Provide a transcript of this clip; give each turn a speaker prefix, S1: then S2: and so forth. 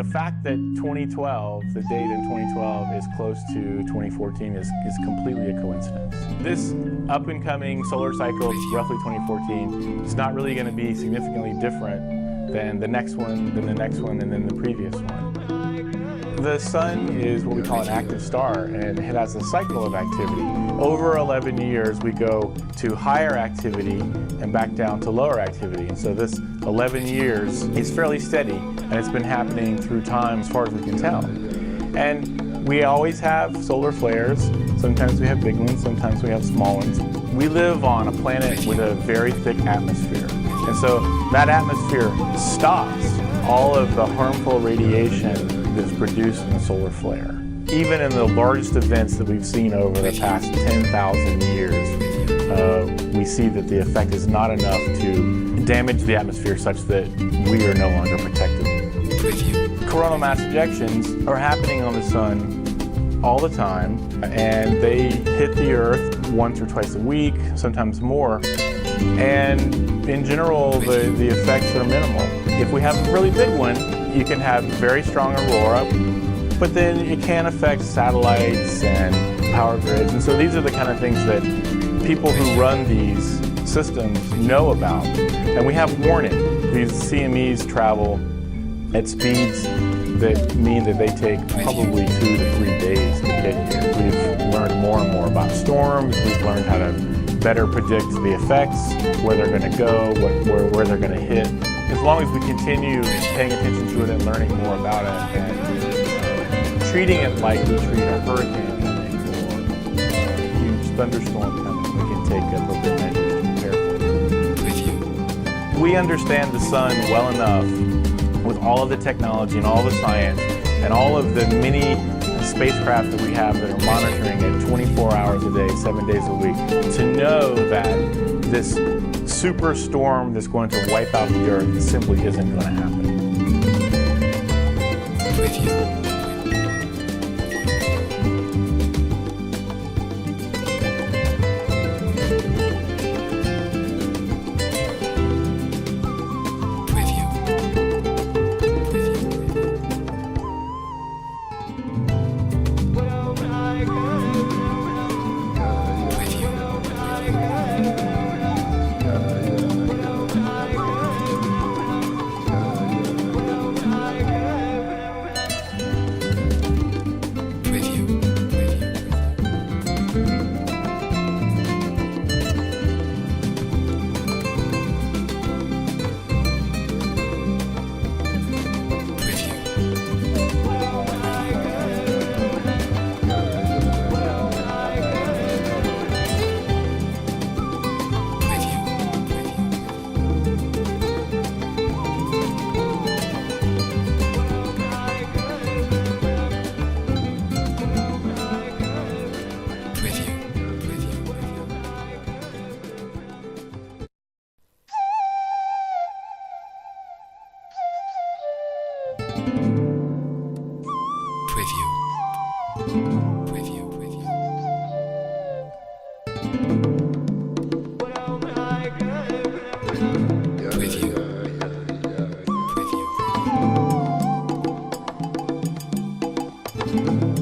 S1: fact that 2012, the date in 2012 is close to 2014 is completely a coincidence. This up-and-coming solar cycle, roughly 2014, is not really going to be significantly different than the next one, then the next one, and then the previous one. The sun is what we call an active star, and it has a cycle of activity. Over 11 years, we go to higher activity and back down to lower activity. And so this 11 years is fairly steady, and it's been happening through time as far as we can tell. And we always have solar flares. Sometimes we have big ones, sometimes we have small ones. We live on a planet with a very thick atmosphere. And so that atmosphere stops all of the harmful radiation that's produced in the solar flare. Even in the largest events that we've seen over the past 10,000 years, we see that the effect is not enough to damage the atmosphere such that we are no longer protected. Coronal mass ejections are happening on the sun all the time, and they hit the Earth once or twice a week, sometimes more. And in general, the effects are minimal. If we have a really big one, you can have very strong aurora, but then it can affect satellites and power grids. And so these are the kind of things that people who run these systems know about. And we have warning. These CMEs travel at speeds that mean that they take probably 2 to 3 days to get here. We've learned more and more about storms. We've learned how to better predict the effects, where they're going to go, where they're going to hit. As long as we continue paying attention to it and learning more about it and treating it like we treat a hurricane coming or a huge thunderstorm coming, we can take appropriate measures to prepare for it. We understand the sun well enough with all of the technology and all the science and all of the many spacecraft that we have that are monitoring it 24 hours a day, 7 days a week, to know that this super storm that's going to wipe out the Earth simply isn't going to happen. Preview.